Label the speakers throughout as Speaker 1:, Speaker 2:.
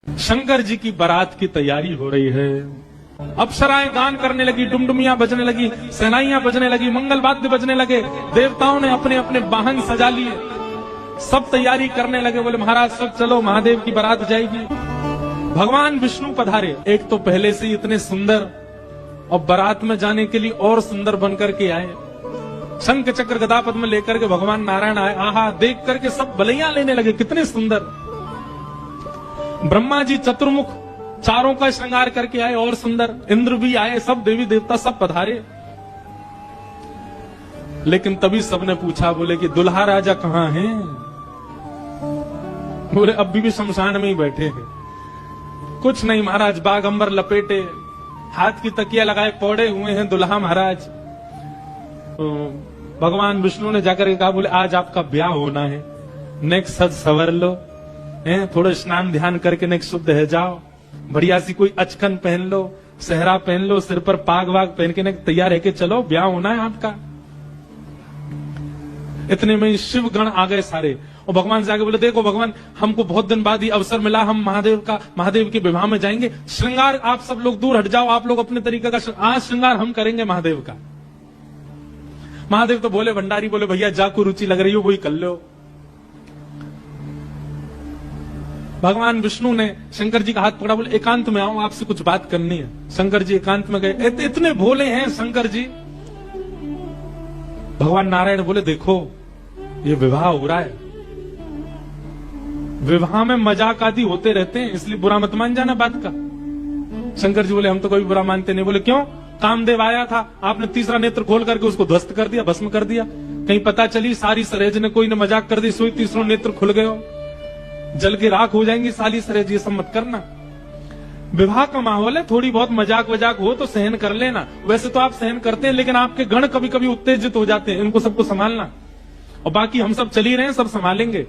Speaker 1: शंकर जी की बारात की तैयारी हो रही है। अप्सराएं गान करने लगी, डुमडुमियां बजने लगी, सहनाइयां बजने लगी, मंगल वाद्य बजने लगे। देवताओं ने अपने अपने वाहन सजा लिए, सब तैयारी करने लगे। बोले महाराज सब चलो, महादेव की बारात जाएगी। भगवान विष्णु पधारे। एक तो पहले से ही इतने सुंदर और बारात में जाने के लिए और सुंदर बनकर के आए। शंख चक्र गदा पद्म लेकर के भगवान नारायण आए। आहा, देख करके सब बलैया लेने लगे, कितने सुंदर। ब्रह्मा जी चतुर्मुख, चारों का श्रृंगार करके आए और सुंदर। इंद्र भी आए, सब देवी देवता सब पधारे। लेकिन तभी सबने पूछा, बोले कि दुल्हा राजा कहां हैं? बोले अभी भी शमशान में ही बैठे हैं। कुछ नहीं महाराज, बागंबर लपेटे, हाथ की तकिया लगाए पौड़े हुए हैं दुल्हा महाराज। तो भगवान विष्णु ने जाकर के कहा, बोले आज आपका ब्याह होना है, नेक्स्ट सज सवर लो, थोड़ा स्नान ध्यान करके नेक्स्ट शुद्ध है जाओ, बढ़िया सी कोई अचकन पहन लो, सहरा पहन लो, सिर पर पाग वाग पहन के तैयार रह के चलो, ब्याह होना है आपका। इतने में शिव गण आ गए सारे, और भगवान से आगे बोले, देखो भगवान, हमको बहुत दिन बाद ही अवसर मिला, हम महादेव के विवाह में जाएंगे। श्रृंगार आप सब लोग दूर हट जाओ, आप लोग अपने तरीके का आज श्रृंगार हम करेंगे महादेव का। महादेव तो बोले, भंडारी बोले, भैया जाको रुचि लग रही हो वही कर लो। भगवान विष्णु ने शंकर जी का हाथ पकड़ा, बोले एकांत में आओ, आपसे कुछ बात करनी है। शंकर जी एकांत में गए। इतने भोले हैं शंकर जी। भगवान नारायण बोले, देखो ये विवाह हो रहा है, विवाह में मजाक आदि होते रहते हैं, इसलिए बुरा मत मान जाना बात का। शंकर जी बोले, हम तो कोई बुरा मानते नहीं। बोले क्यों? कामदेव आया था, आपने तीसरा नेत्र खोल करके उसको ध्वस्त कर दिया, भस्म कर दिया। कहीं पता चली सारी सरेज ने कोई ने मजाक कर दी, सोई तीसरा नेत्र खुल गए, जल के राख हो जाएंगी साली सरेज, ये सब मत करना। विवाह का माहौल है, थोड़ी बहुत मजाक वजाक हो तो सहन कर लेना। वैसे तो आप सहन करते हैं, लेकिन आपके गण कभी कभी उत्तेजित हो जाते हैं, इनको सबको संभालना। और बाकी हम सब चल ही रहे हैं, सब संभालेंगे।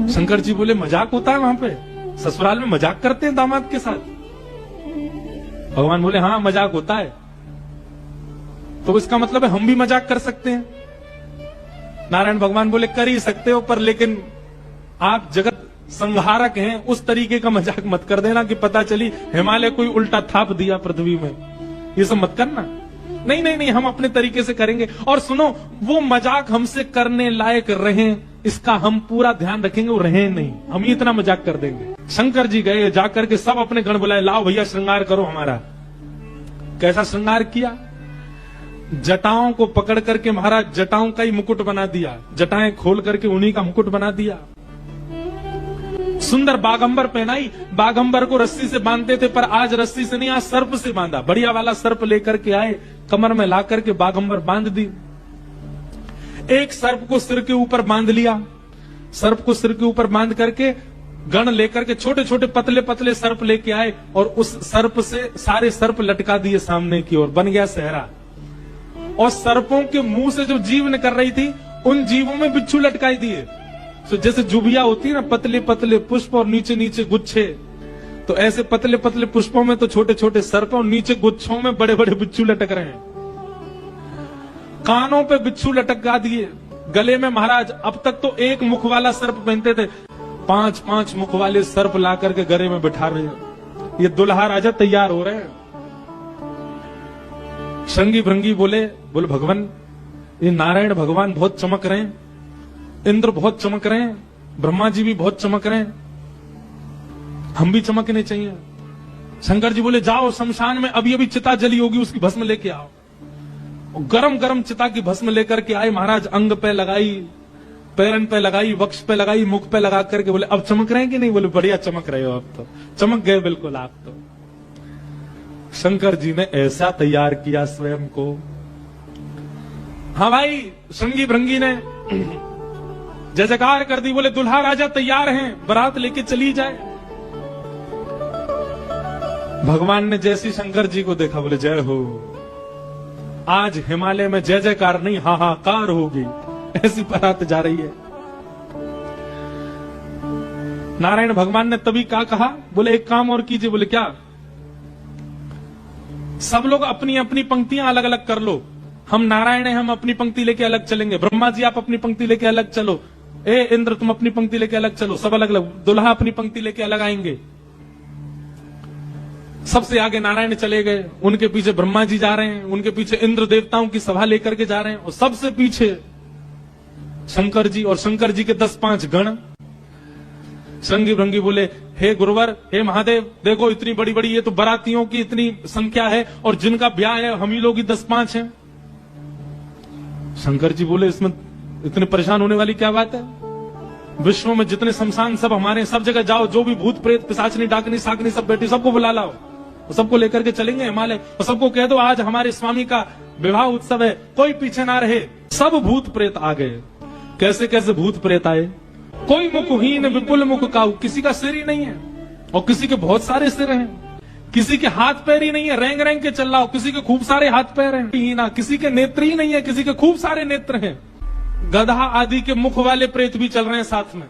Speaker 1: शंकर जी बोले, मजाक होता है वहां पे? ससुराल में मजाक करते हैं दामाद के साथ? भगवान बोले, हाँ मजाक होता है। तो इसका मतलब है हम भी मजाक कर सकते हैं? नारायण भगवान बोले, कर ही सकते हो, पर लेकिन आप जगत संहारक हैं, उस तरीके का मजाक मत कर देना कि पता चली हिमालय कोई उल्टा थाप दिया पृथ्वी में, ये सब मत करना। नहीं नहीं नहीं, हम अपने तरीके से करेंगे। और सुनो, वो मजाक हमसे करने लायक रहे, इसका हम पूरा ध्यान रखेंगे, वो रहे नहीं, हम इतना मजाक कर देंगे। शंकर जी गए, जाकर के सब अपने गण बुलाए, लाओ भैया श्रृंगार करो हमारा। कैसा श्रृंगार किया? जटाओं को पकड़ करके महाराज जटाओं का ही मुकुट बना दिया, जटाएं खोल करके उन्हीं का मुकुट बना दिया। सुंदर बागंबर पहनाई। बागंबर को रस्सी से बांधते थे, पर आज रस्सी से नहीं, आज सर्प से बांधा। बढ़िया वाला सर्प लेकर के आए, कमर में ला करके बागंबर बांध दी। एक सर्प को सिर के ऊपर बांध लिया, सर्प को सिर के ऊपर बांध करके गण लेकर के छोटे छोटे पतले पतले सर्प लेके आए, और उस सर्प से सारे सर्प लटका दिए सामने की ओर, बन गया सहरा। और सर्पों के मुंह से जो जीव निकल रही थी, उन जीवों में बिच्छू लटकाई दिए। तो जैसे जुबिया होती है ना, पतले पतले पुष्प और नीचे नीचे गुच्छे, तो ऐसे पतले पतले पुष्पों में तो छोटे छोटे सर्प, और नीचे गुच्छों में बड़े बड़े बिच्छू लटक रहे हैं। कानों पे बिच्छू लटका दिए, गले में महाराज अब तक तो एक मुख वाला सर्प पहनते थे, 5-5 मुख वाले सर्प ला करके गले में बिठा रहे हैं। ये दुल्हा राजा तैयार हो रहे हैं। श्रृंगी भृंगी बोले भगवान, ये नारायण भगवान बहुत चमक रहे हैं, इंद्र बहुत चमक रहे हैं, ब्रह्मा जी भी बहुत चमक रहे हैं, हम भी चमकने चाहिए। शंकर जी बोले, जाओ शमशान में अभी अभी चिता जली होगी, उसकी भस्म लेके आओ। गरम गरम चिता की भस्म लेकर के आए महाराज, अंग पे लगाई, पैरन पे लगाई, वक्ष पे लगाई, मुख पे लगा करके बोले, अब चमक रहे हैं कि नहीं? बोले बढ़िया चमक रहे हो, अब तो चमक गए बिल्कुल आप तो। शंकर जी ने ऐसा तैयार किया स्वयं को। हाँ भाई, श्रृंगी भृंगी ने जय जयकार कर दी, बोले दुल्हा राजा तैयार हैं, बारात लेके चली जाए। भगवान ने जैसी शंकर जी को देखा, बोले जय हो, आज हिमालय में जय जयकार नहीं हाहाकार होगी, ऐसी बारात जा रही है। नारायण भगवान ने तभी क्या कहा? बोले एक काम और कीजिए। बोले क्या? सब लोग अपनी अपनी पंक्तियां अलग अलग कर लो, हम नारायण हैं, हम अपनी पंक्ति लेके अलग चलेंगे, ब्रह्मा जी आप अपनी पंक्ति लेके अलग चलो, ए इंद्र तुम अपनी पंक्ति लेके अलग चलो, सब अलग अलग, दुल्हा अपनी पंक्ति लेके अलग आएंगे। सबसे आगे नारायण चले गए, उनके पीछे ब्रह्मा जी जा रहे हैं, उनके पीछे इंद्र देवताओं की सभा लेकर के जा रहे हैं, और सबसे पीछे शंकर जी, और शंकर जी के 10-5 गण। संगी भृंगी बोले, हे गुरुवर, हे महादेव, देखो इतनी बड़ी बड़ी ये तो बारातियों की इतनी संख्या है, और जिनका ब्याह है हम ही लोग ही 10-5 हैं। शंकर जी बोले, इसमें इतने परेशान होने वाली क्या बात है? विश्व में जितने शमशान सब हमारे, सब जगह जाओ, जो भी भूत प्रेत पिशाचनी डाकनी साकनी सब बैठी, सबको बुला लाओ, सबको लेकर के चलेंगे हिमालय, और सबको कह दो आज हमारे स्वामी का विवाह उत्सव है, कोई पीछे ना रहे। सब भूत प्रेत आ गए। कैसे कैसे भूत प्रेत आए? कोई मुखहीन विपुल मुख काऊ, किसी का सिर ही नहीं है, और किसी के बहुत सारे सिर हैं, किसी के हाथ पैर ही नहीं है, रेंग रेंग के चल रहा हो, किसी के खूब सारे हाथ पैर हैं, ना किसी के नेत्र ही नहीं है, किसी के खूब सारे नेत्र हैं। गधा आदि के मुख वाले प्रेत भी चल रहे हैं साथ में।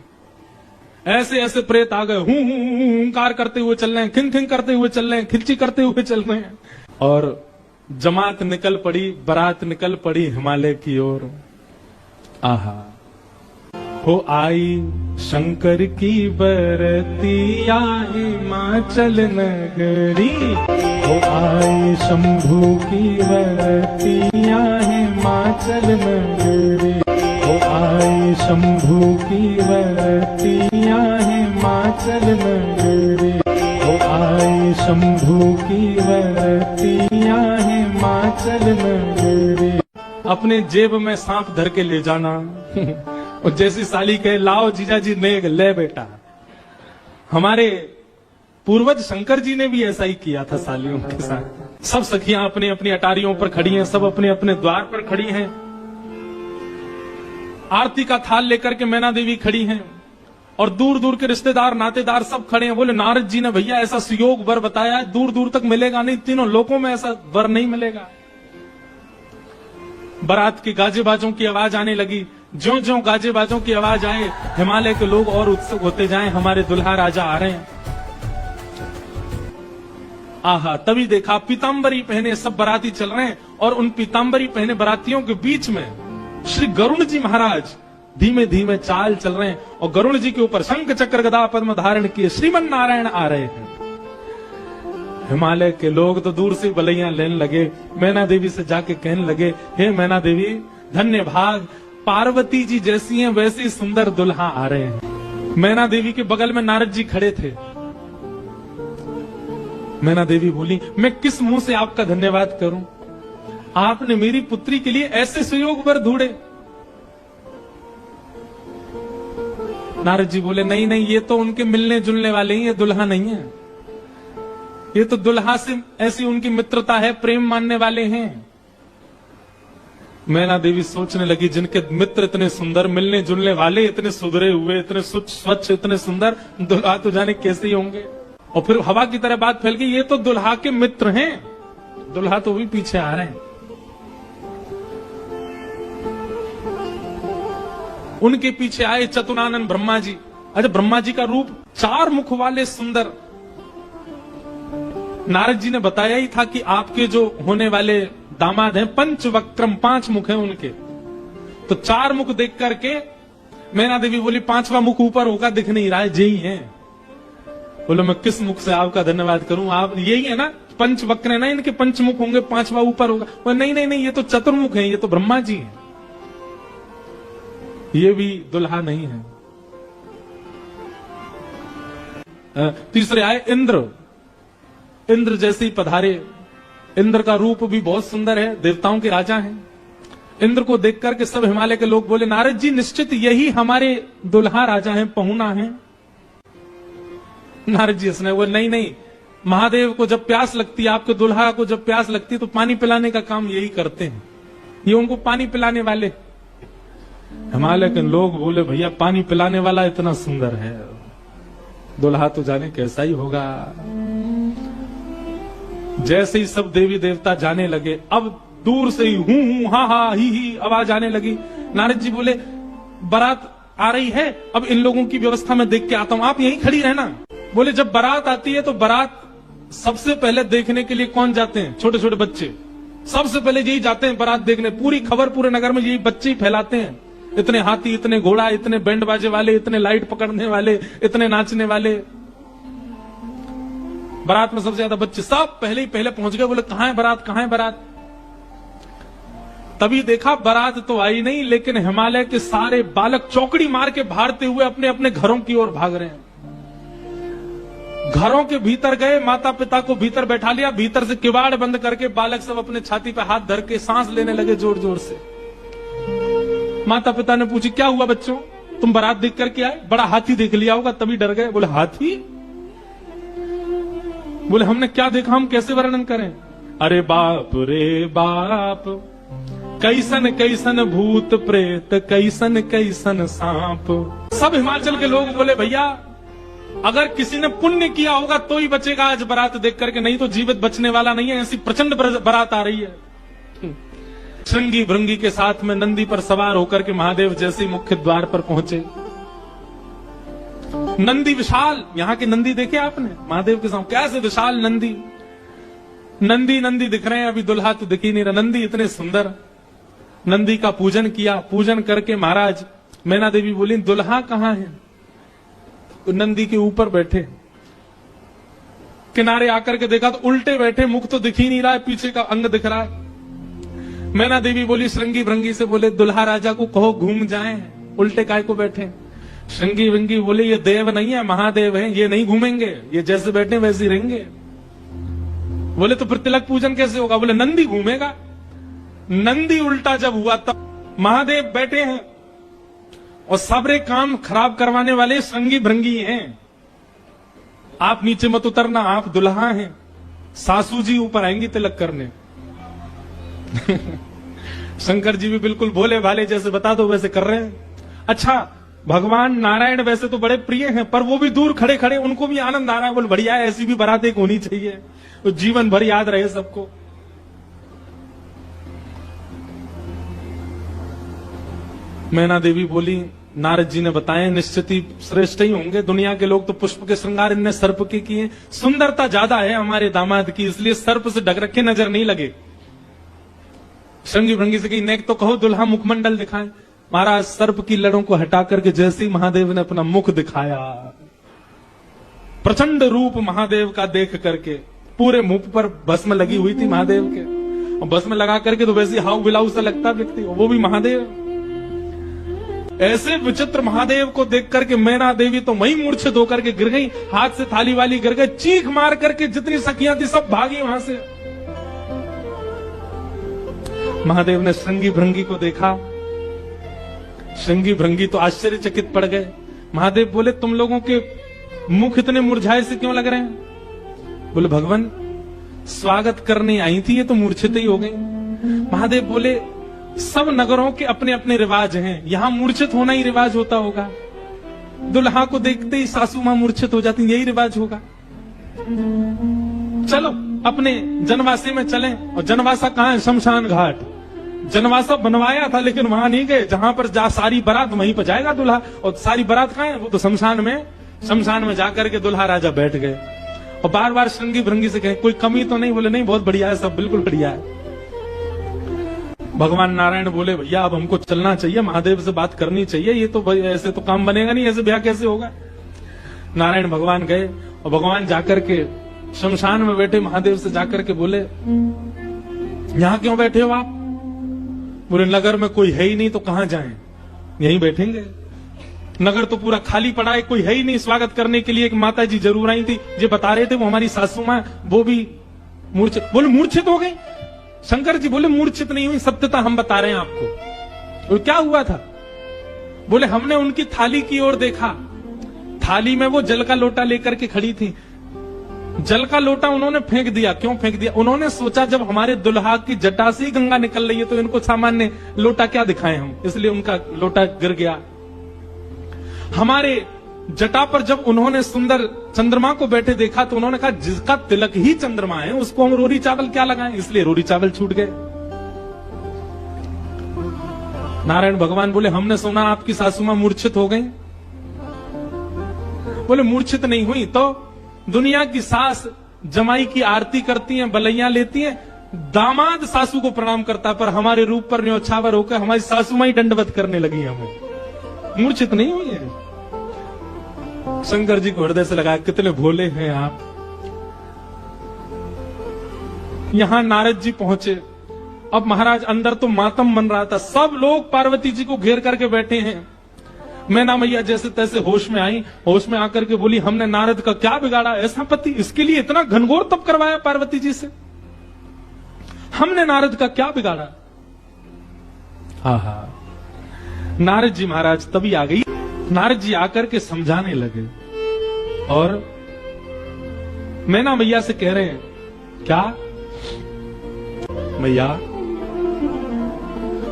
Speaker 1: ऐसे ऐसे प्रेत आ गए, हुंकार करते हुए चल रहे हैं, खिंग खिंग करते हुए चल रहे हैं, खिलची करते हुए चल रहे हैं। और जमात निकल पड़ी, बारात निकल पड़ी हिमालय की ओर। आहा, हो आई शंकर की बरतिया हिमाचल नगरी, हो आई शंभू की बरतिया हिमाचल नगरी, हो आई शंभू की बरतिया हिमाचल नगरी, हो आई शंभू की बरतिया हिमाचल नगरी। अपने जेब में सांप धर के ले जाना, और जैसी साली कहे लाओ जीजा जी नेग ले बेटा। हमारे पूर्वज शंकर जी ने भी ऐसा ही किया था सालियों के साथ। सब सखियां अपनी अपनी अटारियों पर खड़ी हैं, सब अपने अपने द्वार पर खड़ी हैं, आरती का थाल लेकर के मैना देवी खड़ी हैं, और दूर दूर के रिश्तेदार नातेदार सब खड़े हैं। बोले नारद जी ने भैया ऐसा सुयोग वर बताया, दूर दूर तक मिलेगा नहीं, तीनों लोकों में ऐसा वर नहीं मिलेगा। बारात की गाजे बाजों की आवाज आने लगी। ज्यों ज्यों गाजे बाजों की आवाज आए, हिमालय के लोग और उत्सुक होते जाएं, हमारे दुल्हा राजा आ रहे हैं। आहा, तभी देखा पीतांबरी पहने सब बाराती चल रहे हैं, और उन पीतांबरी पहने बारातियों के बीच में श्री गरुण जी महाराज धीमे धीमे चाल चल रहे हैं, और गरुण जी के ऊपर शंख चक्र गदा पद्म धारण किए श्रीमन नारायण आ रहे हैं। हिमालय के लोग तो दूर से बलैया लेने लगे, मैना देवी से जाके कहने लगे, हे मैना देवी धन्य भाग, पार्वती जी जैसी हैं वैसी सुंदर दुल्हा आ रहे हैं। मैना देवी के बगल में नारद जी खड़े थे। मैना देवी बोली, मैं किस मुंह से आपका धन्यवाद करूं, आपने मेरी पुत्री के लिए ऐसे सुयोग वर ढूंढे। नारद जी बोले, नहीं नहीं, ये तो उनके मिलने जुलने वाले ही, ये दुल्हा नहीं है, ये तो दुल्हा से ऐसी उनकी मित्रता है, प्रेम मानने वाले हैं। मैना देवी सोचने लगी, जिनके मित्र इतने सुंदर, मिलने जुलने वाले इतने सुधरे हुए, इतने स्वच्छ, इतने सुंदर, दुल्हा तो जाने कैसे ही होंगे। और फिर हवा की तरह बात फैल गई, ये तो दुल्हा के मित्र हैं, दुल्हा तो भी पीछे आ रहे हैं। उनके पीछे आए चतुरानन ब्रह्मा जी। अच्छा, ब्रह्मा जी का रूप 4 मुख वाले सुंदर। नारद जी ने बताया ही था कि आपके जो होने वाले दामाद हैं पंचवक्त्रम, 5 मुख हैं उनके, तो 4 मुख देख करके मैना देवी बोली, 5वां मुख ऊपर होगा, दिख नहीं रहा है, यही है। बोलो मैं किस मुख से आपका धन्यवाद करूं, आप यही है ना, पंचवक्र है ना, इनके 5 मुख होंगे, 5वां ऊपर होगा। बोले नहीं नहीं नहीं, ये तो चतुर्मुख है, ये तो ब्रह्मा जी है, ये भी दुल्हा नहीं है। तीसरे आए इंद्र। इंद्र जैसे ही पधारे, इंद्र का रूप भी बहुत सुंदर है, देवताओं के राजा हैं। इंद्र को देख करके सब हिमालय के लोग बोले, नारद जी निश्चित यही हमारे दुल्हा राजा हैं, पहुना हैं। नारद जी हंसने, वो नहीं नहीं, महादेव को जब प्यास लगती है, आपके दुल्हा को जब प्यास लगती है तो पानी पिलाने का काम यही करते हैं, ये उनको पानी पिलाने वाले। हिमालय के लोग बोले, भैया पानी पिलाने वाला इतना सुंदर है, दुल्हा तो जाने कैसा ही होगा। जैसे ही सब देवी देवता जाने लगे, अब दूर से ही हूं हा हा ही आवाज आने लगी। नारद जी बोले, बारात आ रही है, अब इन लोगों की व्यवस्था में देख के आता हूं, आप यहीं खड़ी रहना। बोले जब बारात आती है तो बारात सबसे पहले देखने के लिए कौन जाते हैं? छोटे छोटे बच्चे सबसे पहले यही जाते हैं बारात देखने। पूरी खबर पूरे नगर में यही बच्चे ही फैलाते हैं, इतने हाथी, इतने घोड़ा, इतने बैंड बाजे वाले, इतने लाइट पकड़ने वाले, इतने नाचने वाले। बारात में सबसे ज्यादा बच्चे, सब पहले ही पहले पहुंच गए। बोले कहां है बारात, कहां है बारात? तभी देखा बारात तो आई नहीं, लेकिन हिमालय के सारे बालक चौकड़ी मार के भागते हुए अपने अपने घरों की ओर भाग रहे हैं। घरों के भीतर गए, माता पिता को भीतर बैठा लिया, भीतर से किवाड़ बंद करके बालक सब अपने छाती पे हाथ धर के सांस लेने लगे जोर जोर से। माता पिता ने पूछी क्या हुआ बच्चों, तुम बारात देख करके आए? बड़ा हाथी देख लिया होगा तभी डर गए। बोले हाथी? बोले हमने क्या देखा, हम कैसे वर्णन करें? अरे बाप रे बाप, कैसन कैसन भूत प्रेत, कैसन कैसन सांप। सब हिमाचल के लोग बोले भैया अगर किसी ने पुण्य किया होगा तो ही बचेगा आज बारात देख करके, नहीं तो जीवित बचने वाला नहीं है। ऐसी प्रचंड बारात आ रही है। श्रृंगी भृंगी के साथ में नंदी पर सवार होकर के महादेव जैसे ही मुख्य द्वार पर पहुंचे। नंदी विशाल, यहाँ के नंदी देखे आपने महादेव के साथ कैसे विशाल नंदी, नंदी नंदी दिख रहे हैं, अभी दुल्हा तो दिख ही नहीं रहा। नंदी इतने सुंदर, नंदी का पूजन किया। पूजन करके महाराज मैना देवी बोली दुल्हा कहां है? तो नंदी के ऊपर बैठे, किनारे आकर के देखा तो उल्टे बैठे, मुख तो दिख ही नहीं रहा है, पीछे का अंग दिख रहा है। मैना देवी बोली श्रृंगी भृंगी से, बोले दुल्हा राजा को कहो घूम जाएं, उल्टे काय को बैठे? श्रृंगी भृंगी बोले ये देव नहीं है, महादेव है, ये नहीं घूमेंगे, ये जैसे बैठे वैसे ही रहेंगे। बोले तो फिर तिलक पूजन कैसे होगा? बोले नंदी घूमेगा। नंदी उल्टा जब हुआ तब महादेव बैठे हैं और सबरे काम खराब करवाने वाले श्रृंगी भृंगी हैं। आप नीचे मत उतरना, आप दुल्हा हैं, सासू जी ऊपर आएंगी तिलक करने। शंकर जी भी बिल्कुल भोले भाले जैसे बता दो वैसे कर रहे हैं। अच्छा भगवान नारायण वैसे तो बड़े प्रिय हैं, पर वो भी दूर खड़े खड़े उनको भी आनंद आ रहा है। बोले बढ़िया है, ऐसी भी बारात एक होनी चाहिए तो जीवन भर याद रहे सबको। मैना देवी बोली नारद जी ने बताया निश्चित ही श्रेष्ठ ही होंगे, दुनिया के लोग तो पुष्प के श्रृंगार इनने सर्प के किए, सुंदरता ज्यादा है हमारे दामाद की, इसलिए सर्प से ढक रखे नजर नहीं लगे। श्रृंगी भृंगी से कही नेक तो कहो दुल्हा मुखमंडल दिखाए। महाराज सर्प की लड़ों को हटा करके जैसे ही महादेव ने अपना मुख दिखाया, प्रचंड रूप महादेव का देख करके, पूरे मुख पर भस्म लगी हुई थी महादेव के, और भस्म लगा करके तो वैसे हाउ बिलाऊ सा लगता व्यक्ति, वो भी महादेव। ऐसे विचित्र महादेव को देख करके मैना देवी तो वहीं मूर्छित होकर के गिर गई, हाथ से थाली वाली गिर गई, चीख मार करके जितनी सखियां थी सब भागी वहां से। महादेव ने श्रृंगी भृंगी को देखा, श्रृंगी भृंगी तो आश्चर्यचकित पड़ गए। महादेव बोले तुम लोगों के मुख इतने मुरझाए से क्यों लग रहे हैं? बोले भगवान स्वागत करने आई थी, ये तो मूर्छित ही हो गई। महादेव बोले सब नगरों के अपने अपने रिवाज हैं, यहां मूर्छित होना ही रिवाज होता होगा, दुल्हा को देखते ही सासू मां मूर्छित हो जाती, यही रिवाज होगा। चलो अपने जनवासे में चलें। और जनवासा कहां है? शमशान घाट। जनवासा बनवाया था लेकिन वहां नहीं गए, जहां पर जा सारी बारात वहीं पर जाएगा दूल्हा, और सारी बारात कहां है? वो तो शमशान में। शमशान में जाकर के दूल्हा राजा बैठ गए और बार बार श्रृंगी भृंगी से कहे कोई कमी तो नहीं? बोले नहीं बहुत बढ़िया है, सब बिल्कुल बढ़िया है। भगवान नारायण बोले भैया अब हमको चलना चाहिए, महादेव से बात करनी चाहिए, ये तो ऐसे तो काम बनेगा नहीं, ऐसे ब्याह कैसे होगा। नारायण भगवान गए और भगवान जाकर के शमशान में बैठे महादेव से जाकर के बोले यहां क्यों बैठे हो आप? बोले नगर में कोई है ही नहीं तो कहां जाएं, यहीं बैठेंगे। नगर तो पूरा खाली पड़ा है, कोई है ही नहीं स्वागत करने के लिए। एक माता जी जरूर आई थी, ये बता रहे थे, वो हमारी सासू मां, वो भी मूर्छित। बोले मूर्छित हो गई? शंकर जी बोले मूर्छित नहीं हुई, सत्यता हम बता रहे हैं आपको। और क्या हुआ था? बोले हमने उनकी थाली की ओर देखा, थाली में वो जल का लोटा लेकर के खड़ी थी, जल का लोटा उन्होंने फेंक दिया। क्यों फेंक दिया? उन्होंने सोचा जब हमारे दुल्हा की जटा से ही गंगा निकल रही है तो इनको सामान्य लोटा क्या दिखाएं हम, इसलिए उनका लोटा गिर गया। हमारे जटा पर जब उन्होंने सुंदर चंद्रमा को बैठे देखा तो उन्होंने कहा जिसका तिलक ही चंद्रमा है उसको हम रोरी चावल क्या लगाएं, इसलिए रोरी चावल छूट गए। नारायण भगवान बोले हमने सुना आपकी सासू मां मूर्छित हो गई। बोले मूर्छित नहीं हुई तो दुनिया की सास जमाई की आरती करती हैं, बलैया लेती हैं, दामाद सासू को प्रणाम करता, पर हमारे रूप पर न्योछावर होकर हमारी सासू माई दंडवत करने लगी। हमें मूर्छित नहीं हुई है। शंकर जी को हृदय से लगाया, कितने भोले हैं आप। यहां नारद जी पहुंचे। अब महाराज अंदर तो मातम बन रहा था, सब लोग पार्वती जी को घेर करके बैठे हैं। मैना मैया जैसे तैसे होश में आई, होश में आकर के बोली, हमने नारद का क्या बिगाड़ा, ऐसा पति, इसके लिए इतना घनघोर तप करवाया पार्वती जी से, हमने नारद का क्या बिगाड़ा। हा नारद जी महाराज तभी आ गई। नारद जी आकर के समझाने लगे और मैना मैया से कह रहे हैं, क्या मैया,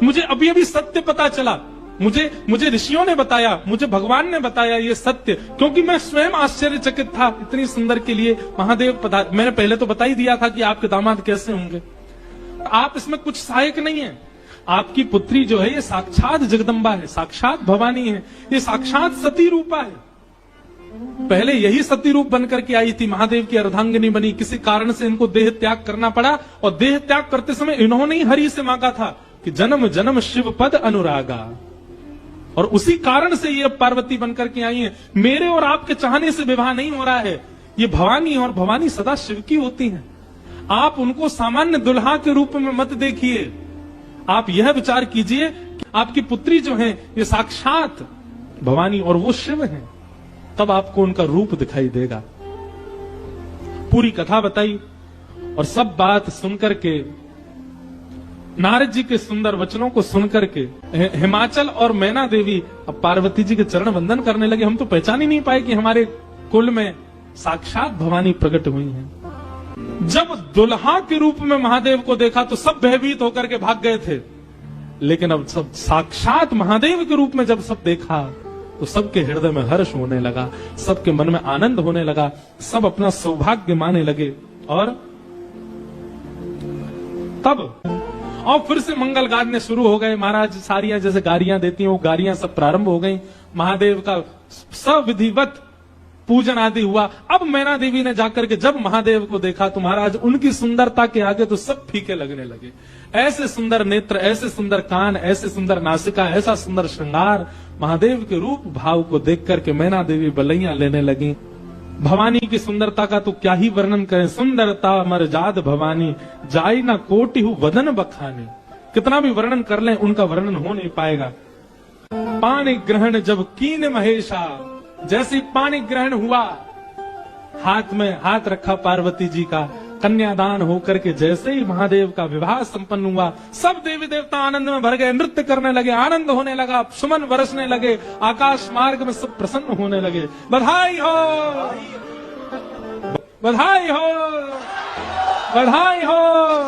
Speaker 1: मुझे अभी अभी सत्य पता चला, मुझे ऋषियों ने बताया, मुझे भगवान ने बताया ये सत्य, क्योंकि मैं स्वयं आश्चर्यचकित था। इतनी सुंदर के लिए महादेव पता, मैंने पहले तो बता ही दिया था कि आपके दामाद कैसे होंगे, आप इसमें कुछ सहायक नहीं है। आपकी पुत्री जो है ये साक्षात जगदम्बा है, साक्षात भवानी है, ये साक्षात सती रूपा है। पहले यही सती रूप बनकर के आई थी, महादेव की अर्धांगिनी बनी, किसी कारण से इनको देह त्याग करना पड़ा, और देह त्याग करते समय इन्होंने ही हरि से मांगा था कि जन्म जन्म शिव पद अनुरागा, और उसी कारण से ये पार्वती बनकर के आई है। मेरे और आपके चाहने से विवाह नहीं हो रहा है, ये भवानी, और भवानी सदा शिव की होती हैं। आप उनको सामान्य दुल्हा के रूप में मत देखिए, आप यह विचार कीजिए कि आपकी पुत्री जो है ये साक्षात भवानी और वो शिव है, तब आपको उनका रूप दिखाई देगा। पूरी कथा बताई और सब बात सुनकर के, नारद जी के सुंदर वचनों को सुनकर के हिमाचल और मैना देवी अब पार्वती जी के चरण वंदन करने लगे। हम तो पहचान ही नहीं पाए कि हमारे कुल में साक्षात भवानी प्रकट हुई हैं। जब दुल्हा के रूप में महादेव को देखा तो सब भयभीत होकर के भाग गए थे, लेकिन अब सब साक्षात महादेव के रूप में जब सब देखा तो सबके हृदय में हर्ष होने लगा, सबके मन में आनंद होने लगा, सब अपना सौभाग्य माने लगे। और तब और फिर से मंगल गाने शुरू हो गए। महाराज सारियां जैसे गारियां देती हैं, वो गारियां सब प्रारंभ हो गई। महादेव का सविधिवत पूजन आदि हुआ। अब मैना देवी ने जाकर के जब महादेव को देखा तो महाराज उनकी सुंदरता के आगे तो सब फीके लगने लगे। ऐसे सुंदर नेत्र, ऐसे सुंदर कान, ऐसे सुंदर नासिका, ऐसा सुंदर श्रृंगार, महादेव के रूप भाव को देख करके मैना देवी बलैया लेने लगी। भवानी की सुंदरता का तो क्या ही वर्णन करें। सुंदरता मरजाद भवानी, जाई ना कोटि हु वदन बखानी। कितना भी वर्णन कर लें उनका वर्णन हो नहीं पाएगा। पाणी ग्रहण जब कीन महेशा, जैसे पानी ग्रहण हुआ, हाथ में हाथ रखा पार्वती जी का, कन्यादान होकर के जैसे ही महादेव का विवाह संपन्न हुआ, सब देवी देवता आनंद में भर गए, नृत्य करने लगे, आनंद होने लगा, सुमन बरसने लगे, आकाश मार्ग में सब प्रसन्न होने लगे। बधाई हो, बधाई हो, बधाई हो।